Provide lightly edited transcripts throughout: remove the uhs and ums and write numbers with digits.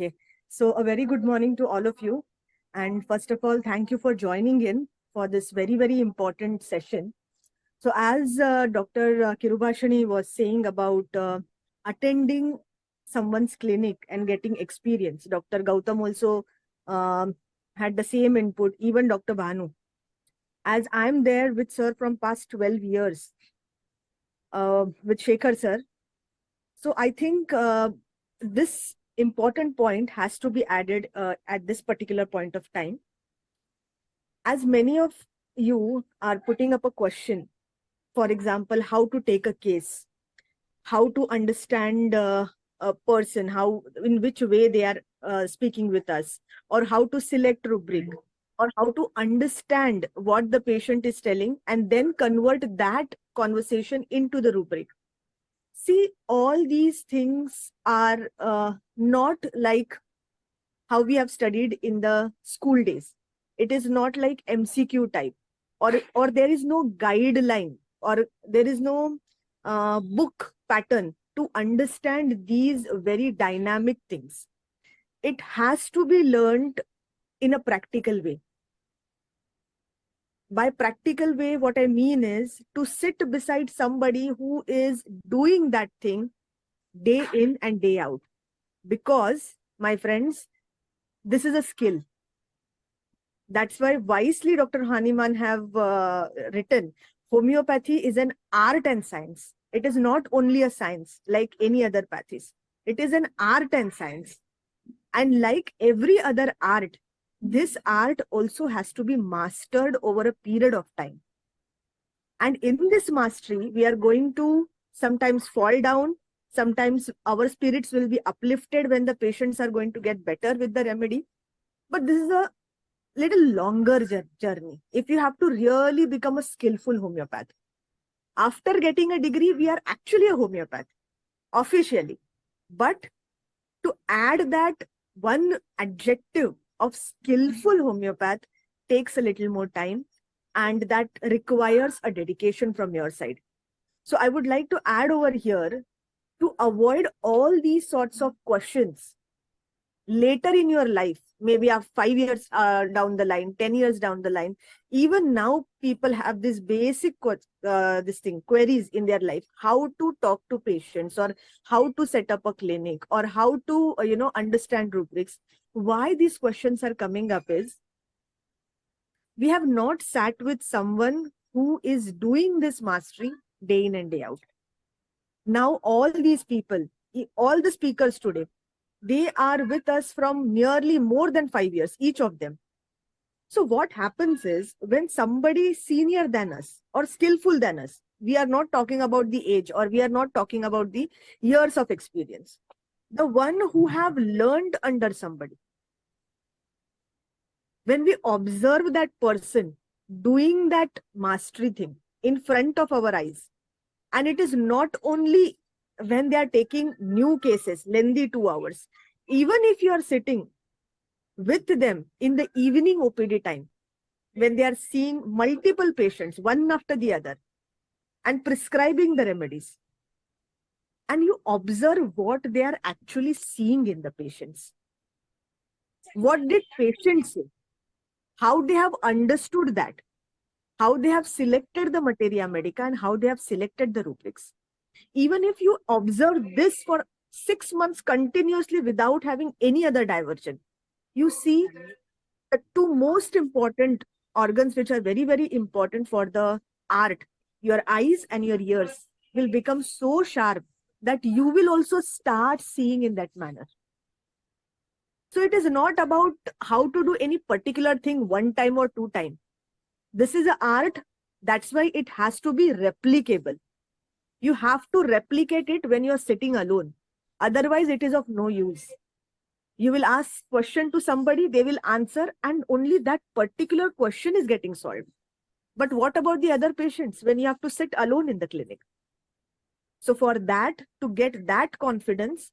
Okay. So a very good morning to all of you. And first of all, thank you for joining in for this very, very important session. So as Dr. Kirubashani was saying about attending someone's clinic and getting experience, Dr. Gautam also had the same input, even Dr. Bhanu. As I'm there with sir from past 12 years, with Shekhar sir. So I think this important point has to be added at this particular point of time. As many of you are putting up a question, for example, how to take a case, how to understand a person, how, in which way they are speaking with us, or how to select rubric, or how to understand what the patient is telling and then convert that conversation into the rubric. See, all these things are not like how we have studied in the school days. It is not like MCQ type, or there is no guideline, or there is no book pattern to understand these very dynamic things. It has to be learned in a practical way. By practical way, what I mean is to sit beside somebody who is doing that thing day in and day out. Because, my friends, this is a skill. That's why wisely Dr. Hahnemann have written, homeopathy is an art and science. It is not only a science like any other pathies. It is an art and science. And like every other art, this art also has to be mastered over a period of time. And in this mastery, we are going to sometimes fall down. Sometimes our spirits will be uplifted when the patients are going to get better with the remedy. But this is a little longer journey. If you have to really become a skillful homeopath. After getting a degree, we are actually a homeopath, officially. But to add that one adjective of skillful homeopath takes a little more time, and that requires a dedication from your side. So I would like to add over here, to avoid all these sorts of questions later in your life, maybe 5 years down the line, 10 years down the line. Even now, people have this basic queries in their life: how to talk to patients, or how to set up a clinic, or how to understand rubrics. Why these questions are coming up is, we have not sat with someone who is doing this mastery day in and day out. Now all these people, all the speakers today, they are with us from nearly more than 5 years, each of them. So what happens is, when somebody senior than us or skillful than us, we are not talking about the age, or we are not talking about the years of experience. The one who have learned under somebody, when we observe that person doing that mastery thing in front of our eyes, and it is not only when they are taking new cases, lengthy 2 hours, even if you are sitting with them in the evening OPD time, when they are seeing multiple patients, one after the other, and prescribing the remedies, and you observe what they are actually seeing in the patients. What did patients say? How they have understood that? How they have selected the materia medica, and how they have selected the rubrics. Even if you observe this for 6 months continuously without having any other diversion, you see the 2 most important organs, which are very, very important for the art, your eyes and your ears, will become so sharp that you will also start seeing in that manner. So it is not about how to do any particular thing 1 time or 2 times. This is an art. That's why it has to be replicable. You have to replicate it when you're sitting alone. Otherwise, it is of no use. You will ask question to somebody, they will answer, and only that particular question is getting solved. But what about the other patients when you have to sit alone in the clinic? So for that, to get that confidence,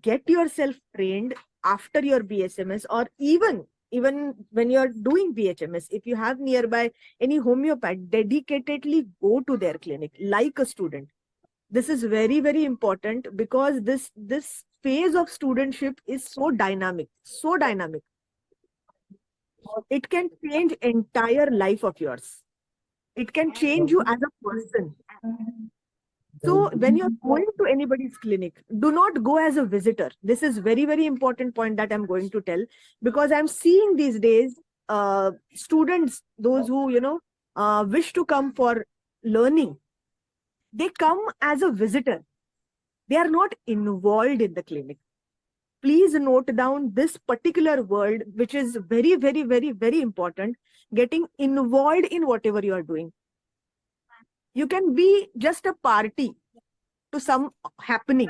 get yourself trained after your BSMS, or even when you're doing BHMS. If you have nearby any homeopath, dedicatedly go to their clinic like a student. This is very, very important, because this phase of studentship is so dynamic, so dynamic. It can change entire life of yours. It can change you as a person. So when you're going to anybody's clinic, do not go as a visitor. This is very, very important point that I'm going to tell, because I'm seeing these days students, those who, wish to come for learning, they come as a visitor. They are not involved in the clinic. Please note down this particular word, which is very, very, very, very important. Getting involved in whatever you are doing. You can be just a party to some happening,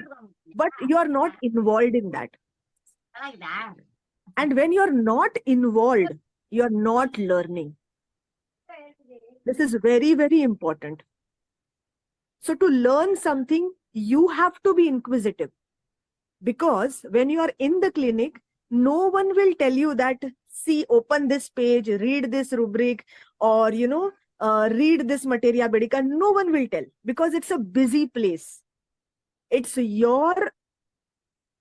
but you are not involved in that. And when you are not involved, you are not learning. This is very, very important. So to learn something, you have to be inquisitive. Because when you are in the clinic, no one will tell you that, see, open this page, read this rubric, or, read this materia medica. No one will tell, because it's a busy place. It's your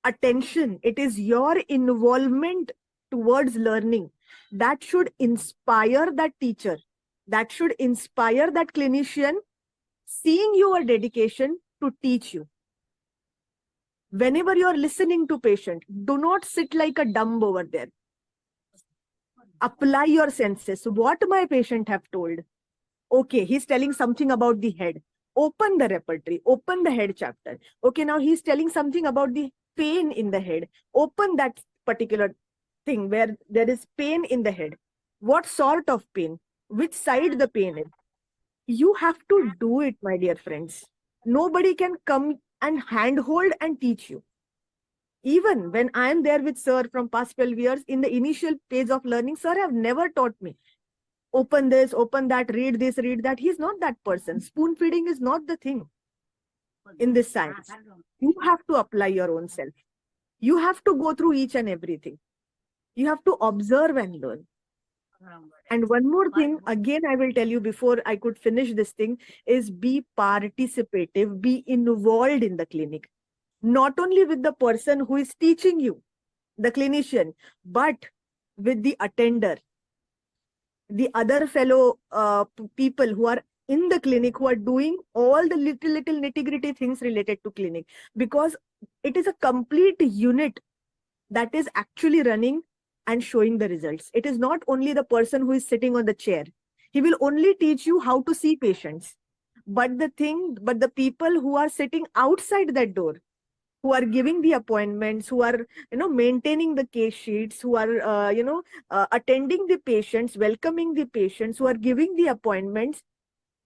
attention, it is your involvement towards learning that should inspire that teacher, that should inspire that clinician, seeing your dedication to teach you. Whenever you are listening to patient, do not sit like a dumb over there. Apply your senses. What my patient have told. Okay, he's telling something about the head. Open the repertory, open the head chapter. Okay, now he's telling something about the pain in the head. Open that particular thing where there is pain in the head. What sort of pain? Which side the pain is? You have to do it, my dear friends. Nobody can come and handhold and teach you. Even when I am there with sir from past 12 years, in the initial phase of learning, sir have never taught me. Open this, open that, read this, read that. He's not that person. Spoon feeding is not the thing in this science. You have to apply your own self. You have to go through each and everything. You have to observe and learn. And one more thing, again, I will tell you before I could finish this thing, is be participative, be involved in the clinic. Not only with the person who is teaching you, the clinician, but with the attender, the other fellow people who are in the clinic, who are doing all the little nitty-gritty things related to clinic, because it is a complete unit that is actually running and showing the results. It is not only the person who is sitting on the chair. He will only teach you how to see patients. But the people who are sitting outside that door, who are giving the appointments, who are, maintaining the case sheets, who are, attending the patients, welcoming the patients, who are giving the appointments,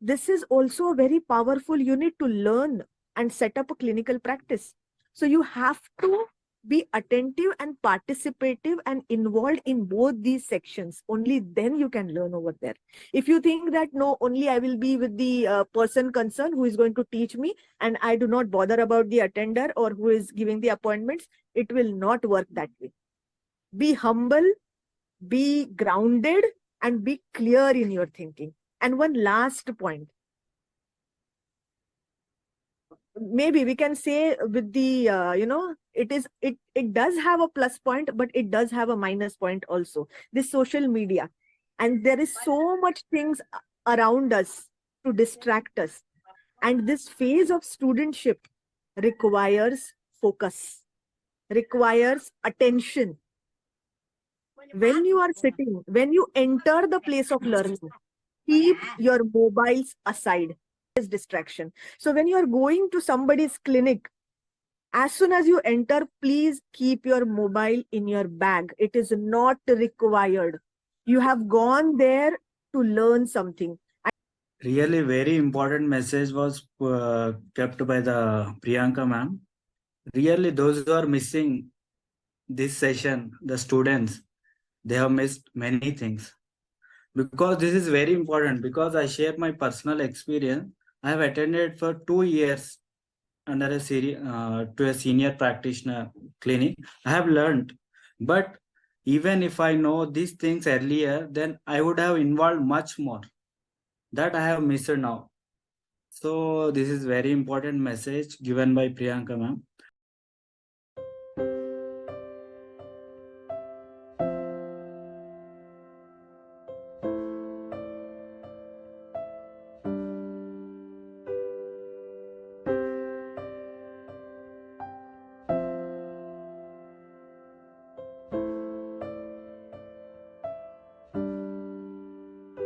this is also a very powerful unit to learn and set up a clinical practice. So you have to be attentive and participative and involved in both these sections. Only then you can learn over there. If you think that, no, only I will be with the person concerned who is going to teach me, and I do not bother about the attender or who is giving the appointments, it will not work that way. Be humble, be grounded, and be clear in your thinking. And one last point. Maybe we can say with the, it does have a plus point, but it does have a minus point also. This social media. And there is so much things around us to distract us. And this phase of studentship requires focus, requires attention. When you are sitting, when you enter the place of learning, keep your mobiles aside. Is distraction. So when you are going to somebody's clinic, as soon as you enter, please keep your mobile in your bag. It is not required. You have gone there to learn something. Really very important message was kept by the Priyanka ma'am. Really, those who are missing this session, the students, they have missed many things. Because this is very important, because I share my personal experience. I have attended for 2 years under a to a senior practitioner clinic. I have learned, but even if I know these things earlier, then I would have involved much more. That I have missed now. So this is very important message given by Priyanka ma'am.